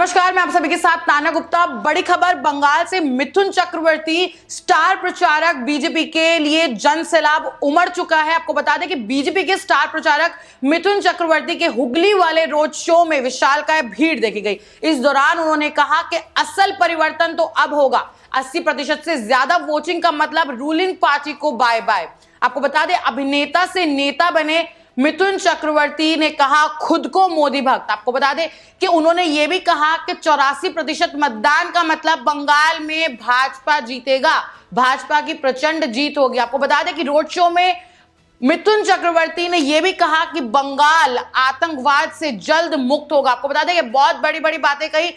नमस्कार, मैं आप सभी के साथ ताना गुप्ता। बड़ी खबर बंगाल से, मिथुन चक्रवर्ती स्टार प्रचारक बीजेपी के लिए जन सैलाब उमड़ चुका है। आपको बता दें कि बीजेपी के स्टार प्रचारक मिथुन चक्रवर्ती के हुगली वाले रोड शो में विशालकाय भीड़ देखी गई। इस दौरान उन्होंने कहा कि असल परिवर्तन तो अब होगा, 80% से ज्यादा वोटिंग का मतलब रूलिंग पार्टी को बाय बाय। आपको बता दें, अभिनेता से नेता बने मिथुन चक्रवर्ती ने कहा खुद को मोदी भक्त। आपको बता दें कि उन्होंने यह भी कहा कि 84% मतदान का मतलब बंगाल में भाजपा जीतेगा, भाजपा की प्रचंड जीत होगी। आपको बता दें कि रोड शो में मिथुन चक्रवर्ती ने यह भी कहा कि बंगाल आतंकवाद से जल्द मुक्त होगा। आपको बता दें कि बहुत बड़ी बड़ी बातें कही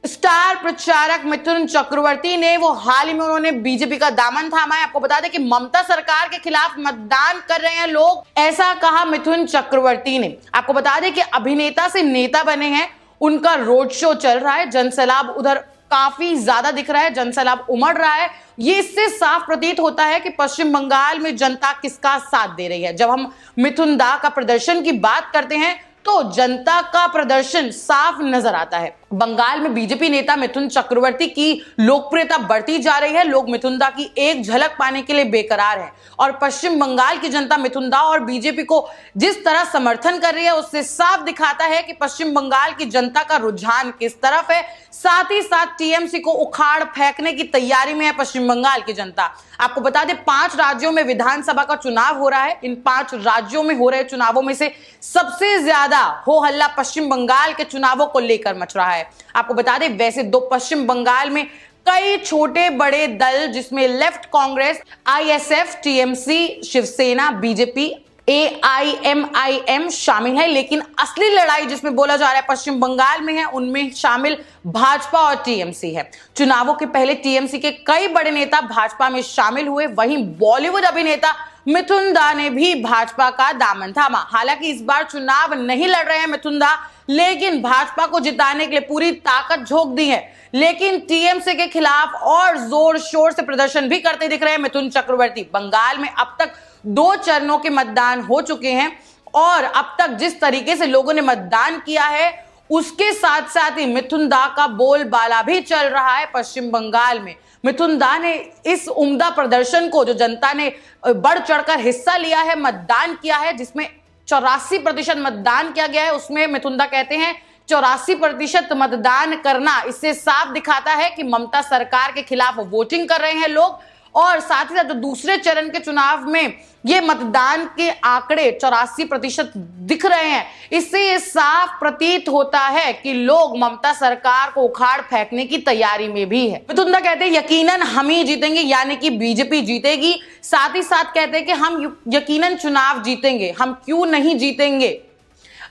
स्टार प्रचारक मिथुन चक्रवर्ती ने। वो हाल ही में उन्होंने बीजेपी का दामन थामा है। आपको बता दें कि ममता सरकार के खिलाफ मतदान कर रहे हैं लोग, ऐसा कहा मिथुन चक्रवर्ती ने। आपको बता दें कि अभिनेता से नेता बने हैं, उनका रोड शो चल रहा है, जनसैलाब उधर काफी ज्यादा दिख रहा है, जनसैलाब उमड़ रहा है। ये इससे साफ प्रतीत होता है कि पश्चिम बंगाल में जनता किसका साथ दे रही है। जब हम मिथुन दा का प्रदर्शन की बात करते हैं तो जनता का प्रदर्शन साफ नजर आता है। बंगाल में बीजेपी नेता मिथुन चक्रवर्ती की लोकप्रियता बढ़ती जा रही है। लोग मिथुन दा की एक झलक पाने के लिए बेकरार हैं और पश्चिम बंगाल की जनता मिथुन दा और बीजेपी को जिस तरह समर्थन कर रही है उससे साफ दिखाता है कि पश्चिम बंगाल की जनता का रुझान किस तरफ है। साथ ही साथ टीएमसी को उखाड़ फेंकने की तैयारी में है पश्चिम बंगाल की जनता। आपको बता दें, 5 राज्यों में विधानसभा का चुनाव हो रहा है। इन 5 राज्यों में हो रहे चुनावों में से सबसे ज्यादा हो हल्ला पश्चिम बंगाल के चुनावों को लेकर मच रहा है। आपको बता दें, वैसे दो पश्चिम बंगाल में कई छोटे बड़े दल जिसमें left Congress, ISF, TMC, Shiv Sena, BJP, AIMIM शामिल है, लेकिन असली लड़ाई जिसमें बोला जा रहा है पश्चिम बंगाल में है, उनमें शामिल भाजपा और टीएमसी है। चुनावों के पहले टीएमसी के कई बड़े नेता भाजपा में शामिल हुए। वहीं बॉलीवुड अभिनेता मिथुन दा ने भी भाजपा का दामन थामा। हालांकि इस बार चुनाव नहीं लड़ रहे हैं मिथुन दा, लेकिन भाजपा को जिताने के लिए पूरी ताकत झोंक दी है। लेकिन टीएमसी के खिलाफ और जोर शोर से प्रदर्शन भी करते दिख रहे हैं मिथुन चक्रवर्ती। बंगाल में अब तक 2 चरणों के मतदान हो चुके हैं और अब तक जिस तरीके से लोगों ने मतदान किया है उसके साथ साथ ही मिथुन दा का बोलबाला भी चल रहा है पश्चिम बंगाल में। मिथुन दा ने इस उम्दा प्रदर्शन को, जो जनता ने बढ़ चढ़कर हिस्सा लिया है, मतदान किया है, जिसमें 84% मतदान किया गया है, उसमें मिथुन दा कहते हैं 84% मतदान करना इससे साफ दिखाता है कि ममता सरकार के खिलाफ वोटिंग कर रहे हैं लोग। और साथ ही साथ जो दूसरे चरण के चुनाव में ये मतदान के आंकड़े 84% दिख रहे हैं, इससे ये साफ प्रतीत होता है कि लोग ममता सरकार को उखाड़ फेंकने की तैयारी में भी है। मिथुन दा कहते हैं यकीनन हम ही जीतेंगे, यानी कि बीजेपी जीतेगी। साथ ही साथ कहते हैं कि हम यकीनन चुनाव जीतेंगे, हम क्यों नहीं जीतेंगे।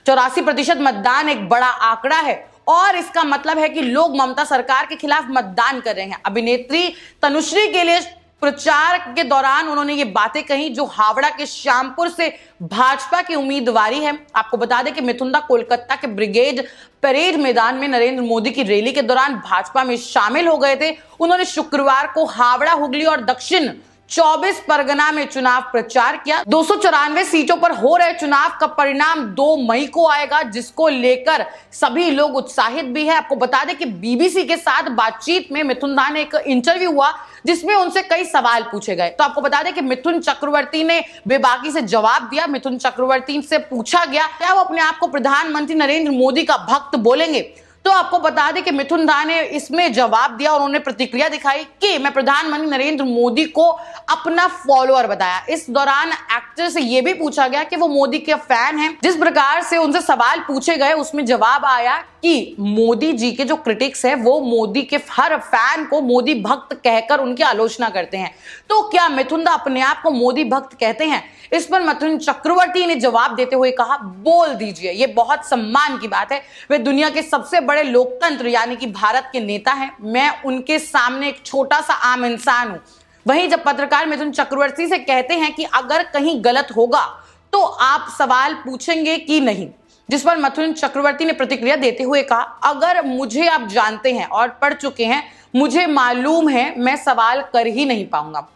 84% मतदान एक बड़ा आंकड़ा है और इसका मतलब है कि लोग ममता सरकार के खिलाफ मतदान कर रहे हैं। अभिनेत्री तनुश्री के लिए प्रचार के दौरान उन्होंने ये बातें कही जो हावड़ा के श्यामपुर से भाजपा की उम्मीदवारी है। आपको बता दें कि मिथुन दा कोलकाता के ब्रिगेड परेड मैदान में नरेंद्र मोदी की रैली के दौरान भाजपा में शामिल हो गए थे। उन्होंने शुक्रवार को हावड़ा, हुगली और दक्षिण 24 परगना में चुनाव प्रचार किया। 294 सीटों पर हो रहे चुनाव का परिणाम 2 मई को आएगा, जिसको लेकर सभी लोग उत्साहित भी है। आपको बता दें कि बीबीसी के साथ बातचीत में मिथुन दा ने एक इंटरव्यू हुआ जिसमें उनसे कई सवाल पूछे गए। तो आपको बता दें कि मिथुन चक्रवर्ती ने बेबाकी से जवाब दिया। मिथुन चक्रवर्ती से पूछा गया क्या वो अपने आप को प्रधानमंत्री नरेंद्र मोदी का भक्त बोलेंगे, तो आपको बता दें कि मिथुन दा ने इसमें जवाब दिया और उन्होंने प्रतिक्रिया दिखाई कि मैं प्रधानमंत्री नरेंद्र मोदी को अपना फॉलोअर बताया। इस दौरान एक्टर से यह भी पूछा गया कि वो मोदी के फैन हैं। जिस प्रकार से उनसे सवाल पूछे गए उसमें जवाब आया कि मोदी जी के जो क्रिटिक्स है वो मोदी के हर फैन को मोदी भक्त कहकर उनकी आलोचना करते हैं। तो क्या मिथुन दा अपने आप को मोदी भक्त कहते हैं? इस पर मिथुन चक्रवर्ती ने जवाब देते हुए कहा, बोल दीजिए, ये बहुत सम्मान की बात है। वे दुनिया के सबसे बड़े लोकतंत्र यानी कि भारत के नेता हैं, मैं उनके सामने एक छोटा सा आम इंसान हूं। वहीं जब पत्रकार मिथुन चक्रवर्ती से कहते हैं कि अगर कहीं गलत होगा तो आप सवाल पूछेंगे कि नहीं, जिस पर मिथुन चक्रवर्ती ने प्रतिक्रिया देते हुए कहा, अगर मुझे आप जानते हैं और पढ़ चुके हैं, मुझे मालूम है मैं सवाल कर ही नहीं पाऊंगा।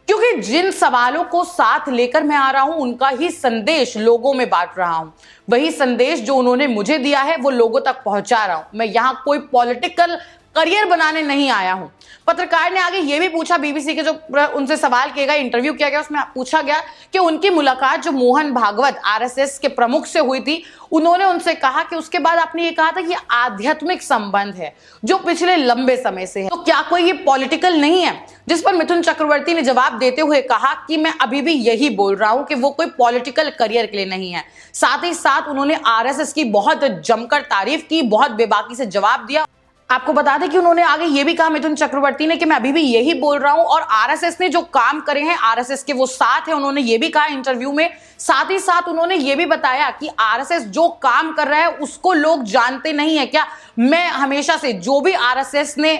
क्योंकि जिन सवालों को साथ लेकर मैं आ रहा हूं उनका ही संदेश लोगों में बांट रहा हूं। वही संदेश जो उन्होंने मुझे दिया है वो लोगों तक पहुंचा रहा हूं। मैं यहां कोई पॉलिटिकल करियर बनाने नहीं आया हूं। पत्रकार ने आगे ये भी पूछा, बीबीसी के जो उनसे सवाल किया गया, इंटरव्यू किया गया, उसमें पूछा गया कि उनकी मुलाकात जो मोहन भागवत आरएसएस के प्रमुख से हुई थी, उन्होंने उनसे कहा कि उसके बाद आपने ये कहा था कि आध्यात्मिक संबंध है जो पिछले लंबे समय से है, तो क्या कोई ये पॉलिटिकल नहीं है? जिस पर मिथुन चक्रवर्ती ने जवाब देते हुए कहा कि मैं अभी भी यही बोल रहा हूं कि वो कोई पॉलिटिकल करियर के लिए नहीं है। साथ ही साथ उन्होंने आरएसएस की बहुत जमकर तारीफ की, बहुत बेबाकी से जवाब दिया। आपको बता दें कि उन्होंने आगे ये भी कहा मिथुन चक्रवर्ती ने कि मैं अभी भी यही बोल रहा हूं और आरएसएस ने जो काम करे हैं, आरएसएस के वो साथ है, उन्होंने ये भी कहा इंटरव्यू में। साथ ही साथ उन्होंने ये भी बताया कि आरएसएस जो काम कर रहा है उसको लोग जानते नहीं है क्या। मैं हमेशा से जो भी आरएसएस ने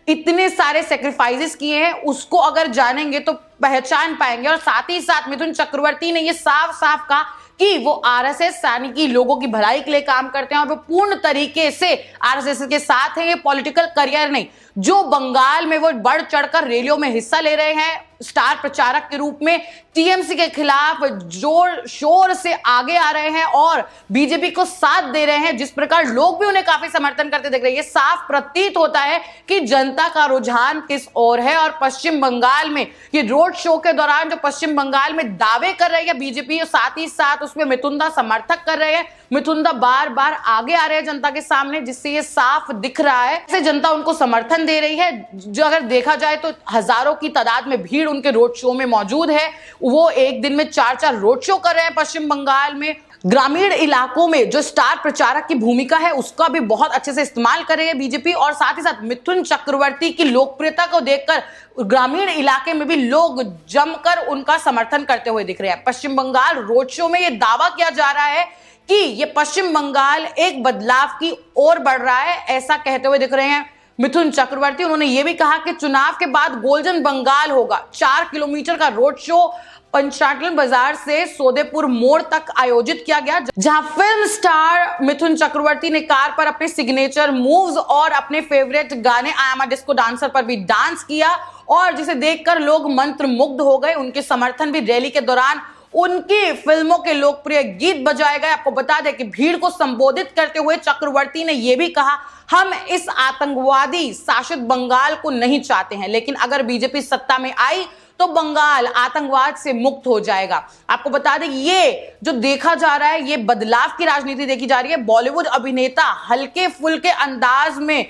इतने सारे सेक्रीफाइसेस किए हैं उसको अगर जानेंगे तो पहचान पाएंगे। और साथ ही साथ मिथुन चक्रवर्ती ने ये साफ साफ कहा कि वो आरएसएस यानी कि लोगों की भलाई के लिए काम करते हैं और वो पूर्ण तरीके से आरएसएस के साथ हैं। ये पॉलिटिकल करियर नहीं। जो बंगाल में वो बढ़ चढ़कर रैलियों में हिस्सा ले रहे हैं स्टार प्रचारक के रूप में, टीएमसी के खिलाफ जोर शोर से आगे आ रहे हैं और बीजेपी को साथ दे रहे हैं, जिस प्रकार लोग भी उन्हें काफी समर्थन करते दिख रहे हैं, ये साफ प्रतीत होता है कि जनता का रुझान किस ओर है। और पश्चिम बंगाल में ये रोड शो के दौरान जो पश्चिम बंगाल में दावे कर रही है बीजेपी, साथ ही साथ उसमें मिथुनदा समर्थक कर रहे हैं, मिथुनदा बार बार आगे आ रहे हैं जनता के सामने, जिससे ये साफ दिख रहा है कि जनता उनको समर्थन दे रही है। जो अगर देखा जाए तो हजारों की तादाद में भीड़ उनके रोड शो में मौजूद है। वो एक दिन में 4-4 रोड शो कर रहे हैं पश्चिम बंगाल में। ग्रामीण इलाकों में जो स्टार प्रचारक की भूमिका है उसका भी बहुत अच्छे से इस्तेमाल कर रही है बीजेपी। और साथ ही साथ मिथुन चक्रवर्ती की लोकप्रियता को देखकर ग्रामीण इलाके में भी लोग जमकर उनका समर्थन करते हुए दिख रहे हैं। पश्चिम बंगाल रोड शो में यह दावा किया जा रहा है कि ये पश्चिम बंगाल एक बदलाव की ओर बढ़ रहा है, ऐसा कहते हुए दिख रहे हैं मिथुन चक्रवर्ती। उन्होंने ये भी कहा कि चुनाव के बाद गोल्डन बंगाल होगा। 4 किलोमीटर का रोड शो पंचाटन बाजार से सोदेपुर मोड़ तक आयोजित किया गया, जहां फिल्म स्टार मिथुन चक्रवर्ती ने कार पर अपने सिग्नेचर मूव्स और अपने फेवरेट गाने I am a disco dancer पर भी डांस किया और जिसे देखकर लोग मंत्रमुग्ध हो गए। उनके समर्थन भी रैली के दौरान उनकी फिल्मों के लोकप्रिय गीत बजाए गए। आपको बता दें कि भीड़ को संबोधित करते हुए चक्रवर्ती ने यह भी कहा, हम इस आतंकवादी शासित बंगाल को नहीं चाहते हैं, लेकिन अगर बीजेपी सत्ता में आई तो बंगाल आतंकवाद से मुक्त हो जाएगा। आपको बता दें ये जो देखा जा रहा है, ये बदलाव की राजनीति देखी जा रही है। बॉलीवुड अभिनेता हल्के फुल्के अंदाज में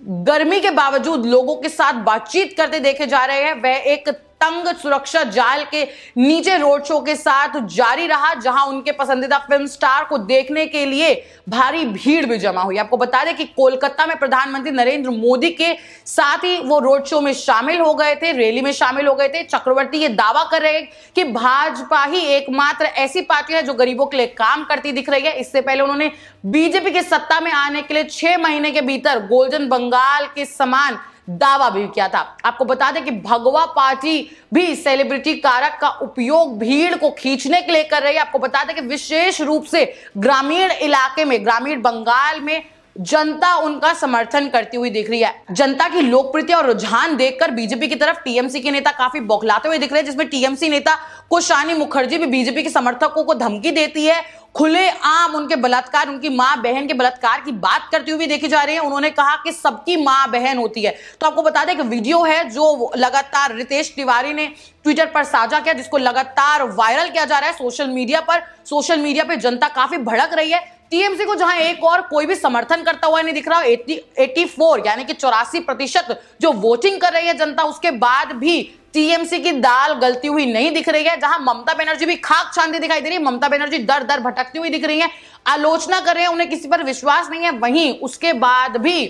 गर्मी के बावजूद लोगों के साथ बातचीत करते देखे जा रहे हैं। वह एक तंग सुरक्षा जाल के नीचे रोड शो के साथ जारी रहा, जहां उनके पसंदीदा फिल्म स्टार को देखने के लिए भारी भीड़ भी जमा हुई। आपको बता दें कि कोलकाता में प्रधानमंत्री नरेंद्र मोदी के साथ ही वो रोड शो में शामिल हो गए थे, रैली में शामिल हो गए थे। चक्रवर्ती ये दावा कर रहे हैं कि भाजपा ही एकमात्र ऐसी पार्टी है जो गरीबों के लिए काम करती दिख रही है। इससे पहले उन्होंने बीजेपी के सत्ता में आने के लिए 6 महीने के भीतर गोल्डन बंगाल के समान दावा भी किया था। आपको बता दें कि भगवा पार्टी भी सेलिब्रिटी कारक का उपयोग भीड़ को खींचने के लिए कर रही है। आपको बता दें कि विशेष रूप से ग्रामीण इलाके में, ग्रामीण बंगाल में जनता उनका समर्थन करती हुई दिख रही है। जनता की लोकप्रियता और रुझान देखकर बीजेपी की तरफ टीएमसी के नेता काफी बौखलाते हुए दिख रहे हैं, जिसमें टीएमसी नेता कुशानी मुखर्जी भी बीजेपी के समर्थकों को धमकी देती है, खुलेआम उनके बलात्कार, उनकी मां बहन के बलात्कार की बात करती हुई देखी जा रही है। उन्होंने कहा कि सबकी मां बहन होती है। तो आपको बता दें कि वीडियो है जो लगातार रितेश तिवारी ने ट्विटर पर साझा किया, जिसको लगातार वायरल किया जा रहा है सोशल मीडिया पर। सोशल मीडिया पर जनता काफी भड़क रही है। टीएमसी को जहां एक और कोई भी समर्थन करता हुआ नहीं दिख रहा, 84 यानी कि 84% जो वोटिंग कर रही है जनता, उसके बाद भी टीएमसी की दाल गलती हुई नहीं दिख रही है। जहां ममता बनर्जी भी खाक छानती दिखाई दे रही है, ममता बनर्जी दर दर भटकती हुई दिख रही है, आलोचना कर रहे हैं, उन्हें किसी पर विश्वास नहीं है। वहीं उसके बाद भी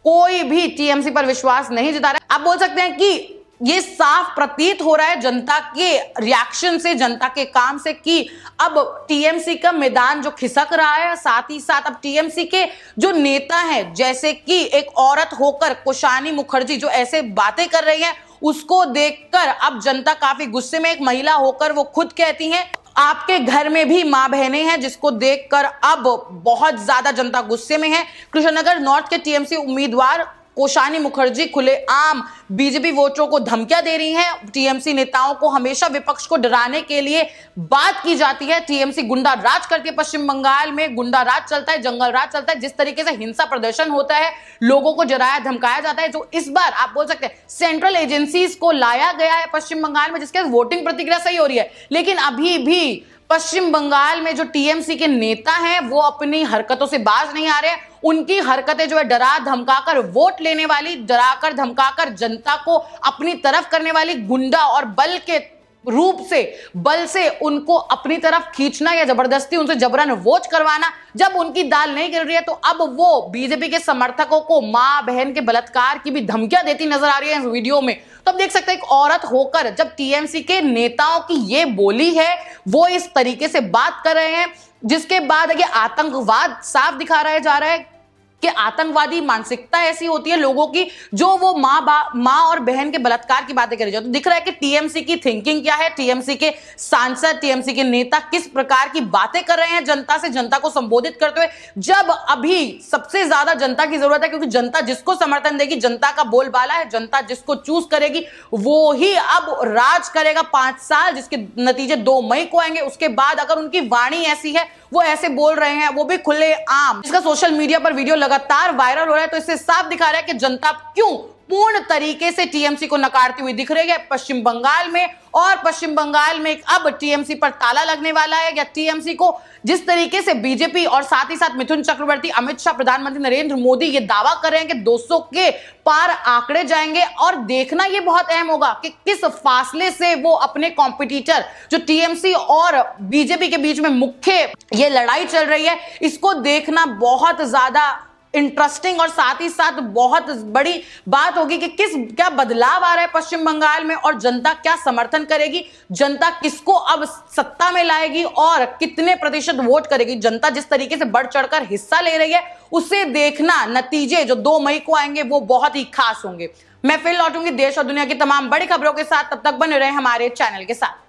कोई भी टीएमसी पर विश्वास नहीं जता रहा। आप बोल सकते हैं कि ये साफ प्रतीत हो रहा है जनता के रिएक्शन से, जनता के काम से, कि अब टीएमसी का मैदान जो खिसक रहा है। साथ ही साथ अब टीएमसी के जो नेता हैं, जैसे कि एक औरत होकर कुशानी मुखर्जी जो ऐसे बातें कर रही है, उसको देखकर अब जनता काफी गुस्से में। एक महिला होकर वो खुद कहती हैं आपके घर में भी मां बहनें हैं, जिसको देखकर अब बहुत ज्यादा जनता गुस्से में है। कृष्णनगर नॉर्थ के टीएमसी उम्मीदवार कोशानी मुखर्जी खुलेआम बीजेपी वोटरों को धमकियां दे रही हैं। टीएमसी नेताओं को हमेशा विपक्ष को डराने के लिए बात की जाती है। टीएमसी गुंडा राज करती है, पश्चिम बंगाल में गुंडा राज चलता है, जंगल राज चलता है। जिस तरीके से हिंसा प्रदर्शन होता है, लोगों को डराया धमकाया जाता है, जो इस बार आप बोल सकते हैं सेंट्रल एजेंसीज को लाया गया है पश्चिम बंगाल में, जिसके वोटिंग प्रतिक्रिया सही हो रही है। लेकिन अभी भी पश्चिम बंगाल में जो टीएमसी के नेता हैं वो अपनी हरकतों से बाज नहीं आ रहे हैं। उनकी हरकतें जो है डरा धमकाकर वोट लेने वाली, डराकर धमकाकर जनता को अपनी तरफ करने वाली, गुंडा और बल के रूप से, बल से उनको अपनी तरफ खींचना या जबरदस्ती उनसे जबरन वोट करवाना। जब उनकी दाल नहीं गिर रही है तो अब वो बीजेपी के समर्थकों को मां बहन के बलात्कार की भी धमकियां देती नजर आ रही है इस वीडियो में। तो अब देख सकते हैं एक औरत होकर जब टीएमसी के नेताओं की ये बोली है, वो इस तरीके से बात कर रहे हैं, जिसके बाद ये आतंकवाद साफ दिखा रहा जा रहा है कि आतंकवादी मानसिकता ऐसी होती है लोगों की, जो वो माँ और बहन के बलात्कार की बातें करी जाए। तो दिख रहा है कि टीएमसी की थिंकिंग क्या है, टीएमसी के सांसद, टीएमसी के नेता किस प्रकार की बातें कर रहे हैं जनता से, जनता को संबोधित करते हुए, जब अभी सबसे ज्यादा जनता की जरूरत है। क्योंकि जनता जिसको समर्थन देगी, जनता का बोलबाला है, जनता जिसको चूज करेगी वो ही अब राज करेगा 5 साल, जिसके नतीजे 2 मई को आएंगे। उसके बाद अगर उनकी वाणी ऐसी है, वो ऐसे बोल रहे हैं, वो भी खुलेआम, इसका सोशल मीडिया पर वीडियो लगातार वायरल हो रहा है, तो इससे साफ दिखा रहा है कि जनता क्यों पूर्ण तरीके से टीएमसी को नकारती हुई दिख रही है पश्चिम बंगाल में। और पश्चिम बंगाल में अब टीएमसी पर ताला लगने वाला है, या टीएमसी को जिस तरीके से बीजेपी और साथ ही साथ मिथुन चक्रवर्ती, अमित शाह, प्रधानमंत्री नरेंद्र मोदी ये दावा कर रहे हैं कि 200 के पार आंकड़े जाएंगे। और देखना ये बहुत अहम होगा कि किस फासले से वो अपने कॉम्पिटिटर, जो टीएमसी और बीजेपी के बीच में मुख्य ये लड़ाई चल रही है, इसको देखना बहुत ज्यादा इंटरेस्टिंग और साथ ही साथ बहुत बड़ी बात होगी कि क्या बदलाव आ रहा है पश्चिम बंगाल में और जनता क्या समर्थन करेगी, जनता किसको अब सत्ता में लाएगी और कितने प्रतिशत वोट करेगी। जनता जिस तरीके से बढ़ चढ़कर हिस्सा ले रही है, उसे देखना, नतीजे जो 2 मई को आएंगे वो बहुत ही खास होंगे। मैं फिर लौटूंगी देश और दुनिया की तमाम बड़ी खबरों के साथ, तब तक बने रहे हमारे चैनल के साथ।